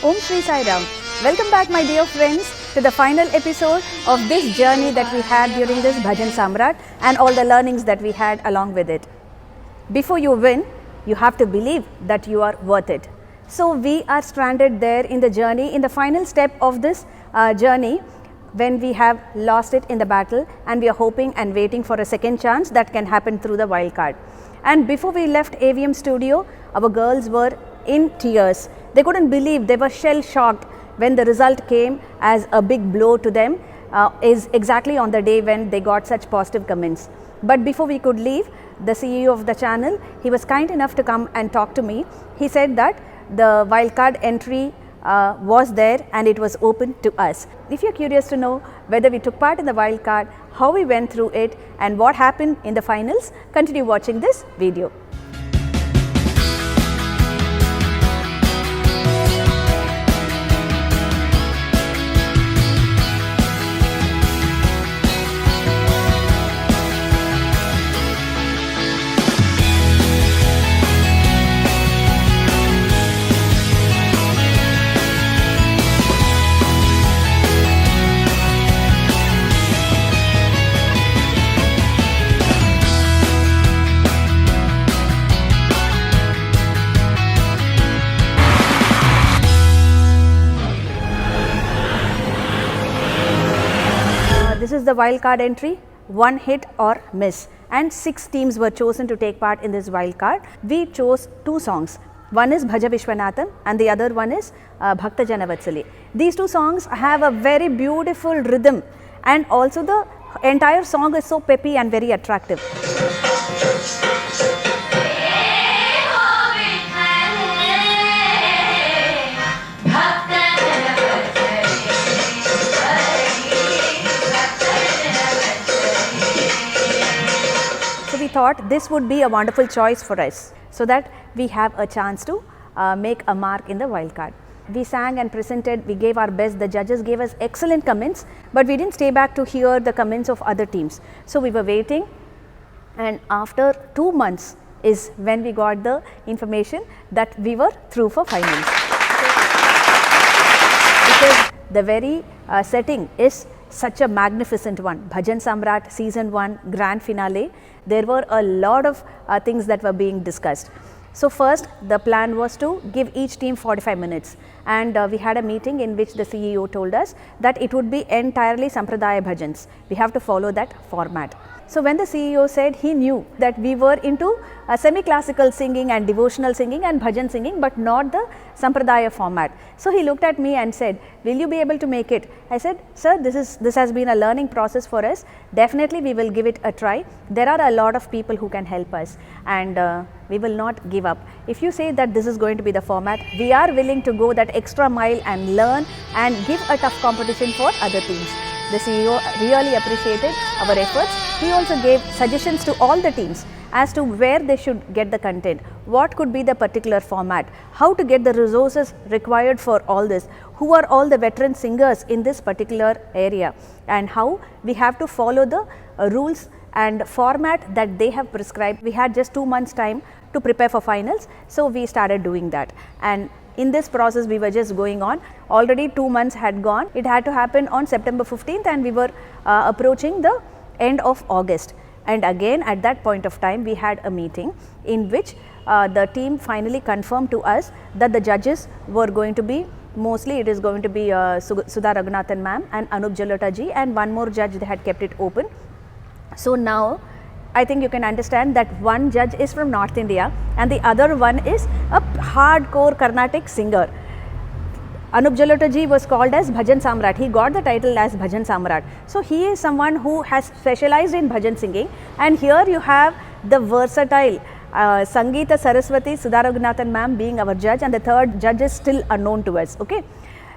Om Sri Sai Ram. Welcome back, my dear friends, to the final episode of this journey that we had during this Bhajan Samraat and all the learnings that we had along with it. Before you win, you have to believe that you are worth it. So we are stranded there in the journey, in the final step of this journey, when we have lost it in the battle, and we are hoping and waiting for a second chance that can happen through the wild card. And before we left AVM studio, our girls were in tears. They couldn't believe, they were shell shocked when the result came as a big blow to them, is exactly on the day when they got such positive comments. But before we could leave, the CEO of the channel, he was kind enough to come and talk to me. He said that the wildcard entry was there and it was open to us. If you're curious to know whether we took part in the wildcard, how we went through it and what happened in the finals, continue watching this video. This is the wildcard entry, one hit or miss, and 6 teams were chosen to take part in this wildcard. We chose 2 songs. One is Bhaja Vishwanathan and the other one is Bhakta Janavatsali. These 2 songs have a very beautiful rhythm, and also the entire song is so peppy and very attractive. We thought this would be a wonderful choice for us, so that we have a chance to make a mark in the wildcard. We sang and presented, we gave our best, the judges gave us excellent comments, but we didn't stay back to hear the comments of other teams. So we were waiting, and after 2 months is when we got the information that we were through for finals. Because the very setting is such a magnificent one. Bhajan Samraat season 1 grand finale, there were a lot of things that were being discussed. So first, the plan was to give each team 45 minutes, and we had a meeting in which the CEO told us that it would be entirely Sampradaya Bhajans. We have to follow that format. So when the CEO said, he knew that we were into semi-classical singing and devotional singing and bhajan singing, but not the Sampradaya format. So he looked at me and said, will you be able to make it? I said, sir, this has been a learning process for us. Definitely we will give it a try. There are a lot of people who can help us, and we will not give up. If you say that this is going to be the format, we are willing to go that extra mile and learn and give a tough competition for other teams. The CEO really appreciated our efforts. He also gave suggestions to all the teams as to where they should get the content, what could be the particular format, how to get the resources required for all this, who are all the veteran singers in this particular area, and how we have to follow the rules and format that they have prescribed. We had just 2 months time to prepare for finals, so we started doing that. And in this process, we were just going on. Already 2 months had gone. It had to happen on September 15th, and we were approaching the end of August. And again, at that point of time, we had a meeting in which the team finally confirmed to us that the judges were going to be, mostly it is going to be Sudha Raghunathan ma'am and Anup Jalota ji, and one more judge, they had kept it open. So now, I think you can understand that one judge is from North India and the other one is a hardcore Carnatic singer. Anup Jalota ji was called as Bhajan Samraat. He got the title as Bhajan Samraat. So he is someone who has specialized in bhajan singing, and here you have the versatile Sangeeta Saraswati Sudha Raghunathan ma'am being our judge, and the third judge is still unknown to us. Okay,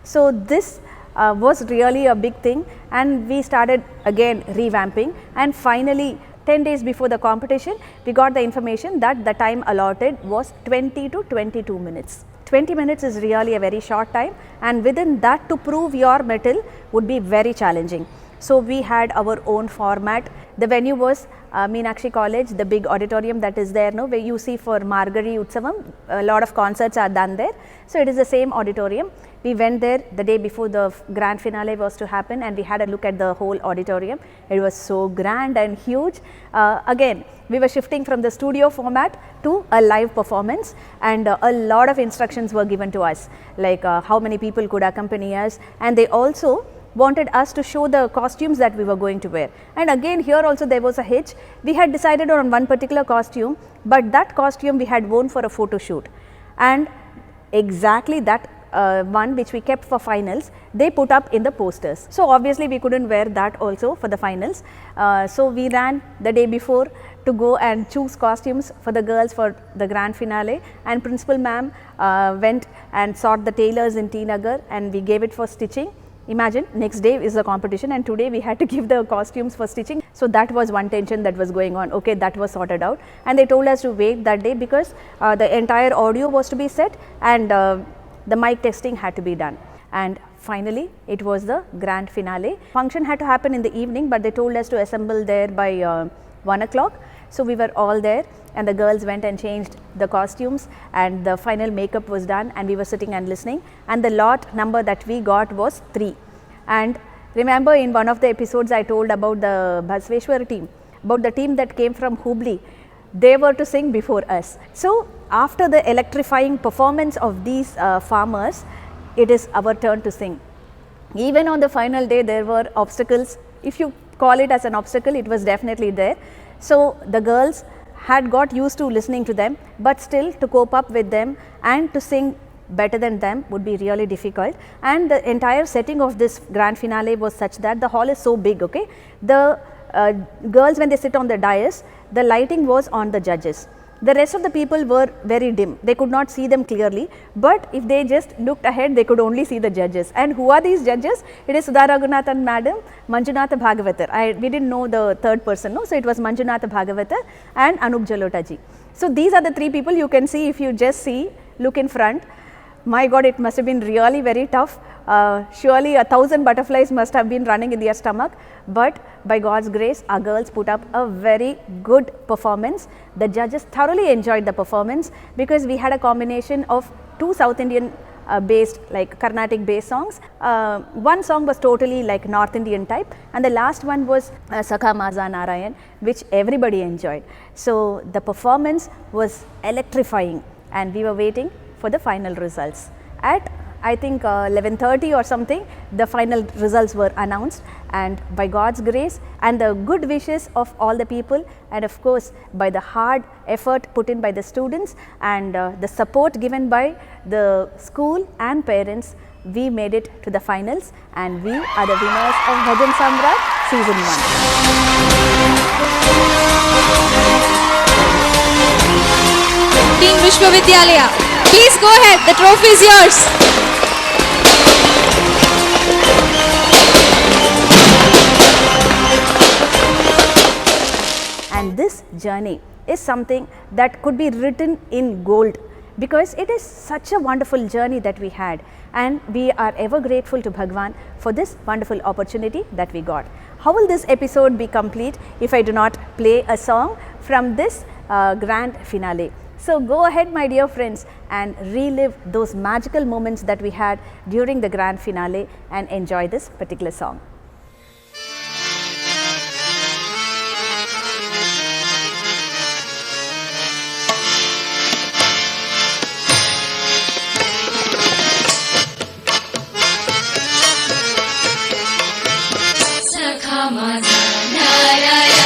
so this was really a big thing, and we started again revamping, and finally 10 days before the competition, we got the information that the time allotted was 20 to 22 minutes. 20 minutes is really a very short time, and within that to prove your mettle would be very challenging. So we had our own format. The venue was Meenakshi College, the big auditorium that is there, no, where you see for Margari Utsavam, a lot of concerts are done there. So it is the same auditorium. We went there the day before the grand finale was to happen, and we had a look at the whole auditorium. It was so grand and huge. Again, we were shifting from the studio format to a live performance, and a lot of instructions were given to us, like how many people could accompany us, and they also wanted us to show the costumes that we were going to wear. And again, here also there was a hitch. We had decided on one particular costume, but that costume we had worn for a photo shoot, and exactly that one which we kept for finals, they put up in the posters. So obviously we couldn't wear that also for the finals. So we ran the day before to go and choose costumes for the girls for the grand finale, and principal ma'am went and sought the tailors in T Nagar, and we gave it for stitching. Imagine, next day is the competition, and today we had to give the costumes for stitching. So that was one tension that was going on. Okay, that was sorted out, and they told us to wait that day because the entire audio was to be set, and the mic testing had to be done. And finally, it was the grand finale. Function had to happen in the evening, but they told us to assemble there by 1 o'clock. So we were all there, and the girls went and changed the costumes, and the final makeup was done, and we were sitting and listening, and the lot number that we got was 3. And remember, in one of the episodes I told about the Bhasveshwar team, about the team that came from Hubli. They were to sing before us. So after the electrifying performance of these farmers, it is our turn to sing. Even on the final day, there were obstacles. If you call it as an obstacle, it was definitely there. So the girls had got used to listening to them, but still to cope up with them and to sing better than them would be really difficult. And the entire setting of this grand finale was such that the hall is so big. Okay, the girls, when they sit on the dais, the lighting was on the judges. The rest of the people were very dim. They could not see them clearly, but if they just looked ahead, they could only see the judges. And who are these judges? It is Sudha Raghunathan Madam, Manjunatha Bhagavatar. We didn't know the third person, no? So it was Manjunatha Bhagavatar and Anup Jalotaji. So these are the 3 people you can see if you just look in front. My God, it must have been really very tough. Surely 1,000 butterflies must have been running in their stomach, but by God's grace, our girls put up a very good performance. The judges thoroughly enjoyed the performance because we had a combination of 2 South Indian based, like Carnatic based songs. One song was totally like North Indian type, and the last one was Sakha Maza Narayan, which everybody enjoyed. So the performance was electrifying, and we were waiting for the final results. At I think 11:30 or something, the final results were announced, and by God's grace and the good wishes of all the people, and of course by the hard effort put in by the students and the support given by the school and parents, we made it to the finals, and we are the winners of Bhajan Samraat Season 1. Team Vishwa Vidyalaya, please go ahead, the trophy is yours. And this journey is something that could be written in gold, because it is such a wonderful journey that we had, and we are ever grateful to Bhagwan for this wonderful opportunity that we got. How will this episode be complete if I do not play a song from this grand finale? So go ahead, my dear friends, and relive those magical moments that we had during the grand finale and enjoy this particular song. Narayana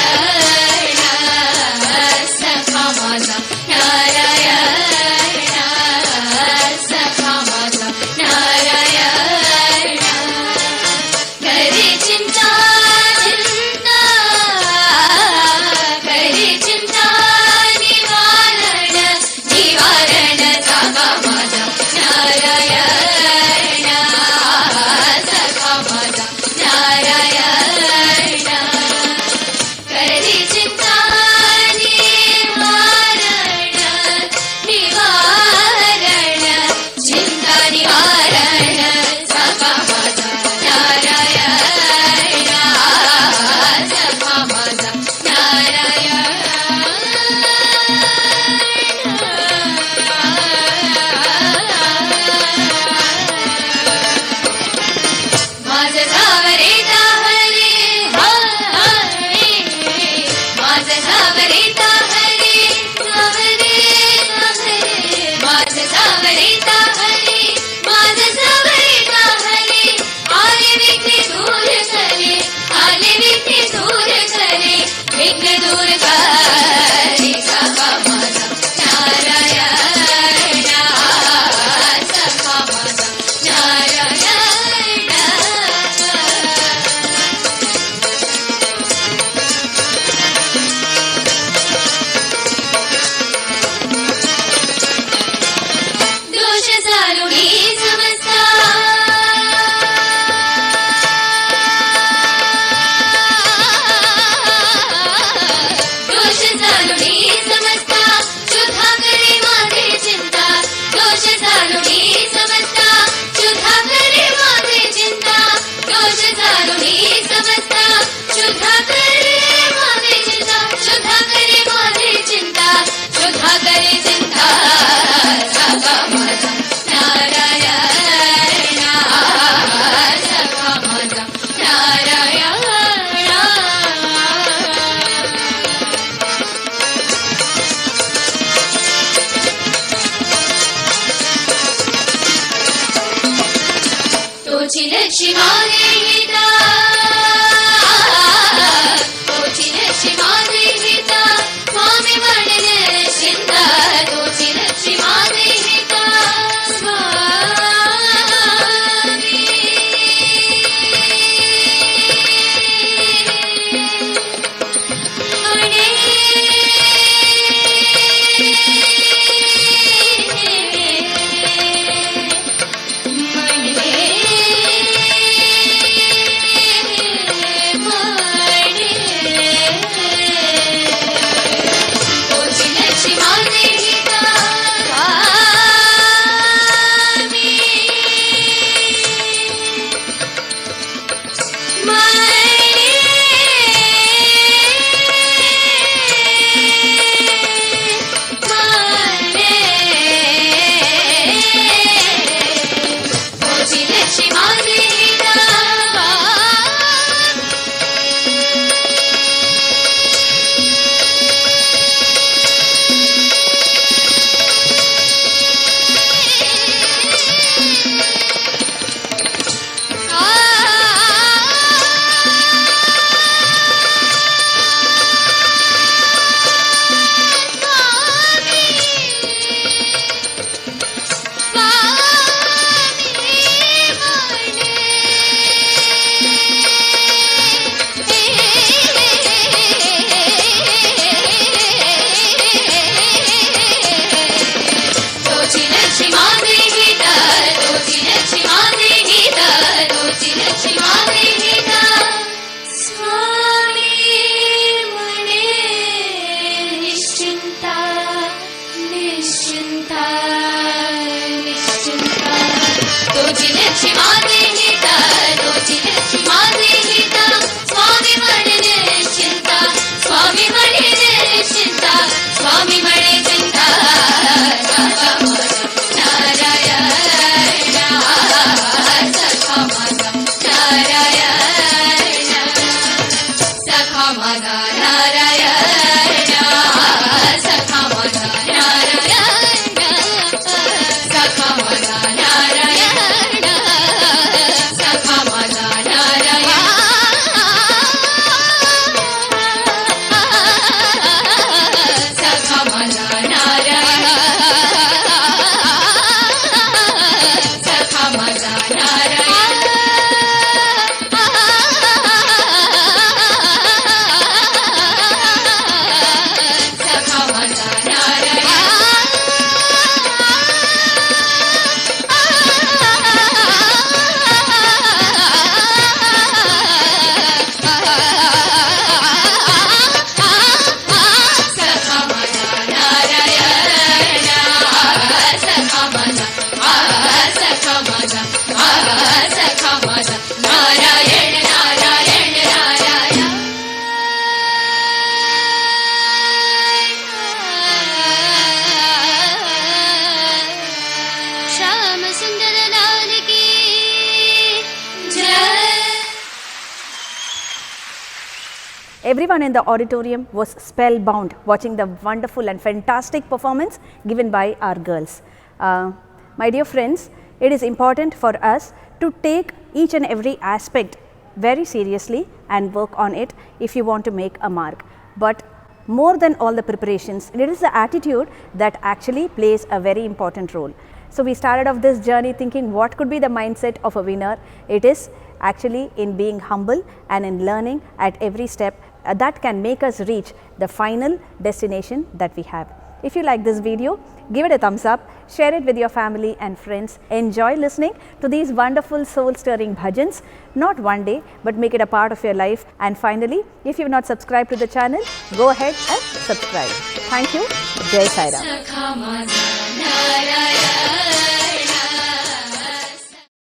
Everyone in the auditorium was spellbound watching the wonderful and fantastic performance given by our girls. My dear friends, it is important for us to take each and every aspect very seriously and work on it if you want to make a mark. But more than all the preparations, it is the attitude that actually plays a very important role. So we started off this journey thinking what could be the mindset of a winner. It is actually in being humble and in learning at every step that can make us reach the final destination that we have. If you like this video, give it a thumbs up, share it with your family and friends. Enjoy listening to these wonderful soul-stirring bhajans, not one day, but make it a part of your life. And finally, if you have not subscribed to the channel, go ahead and subscribe. Thank you. Jai Sai Ram.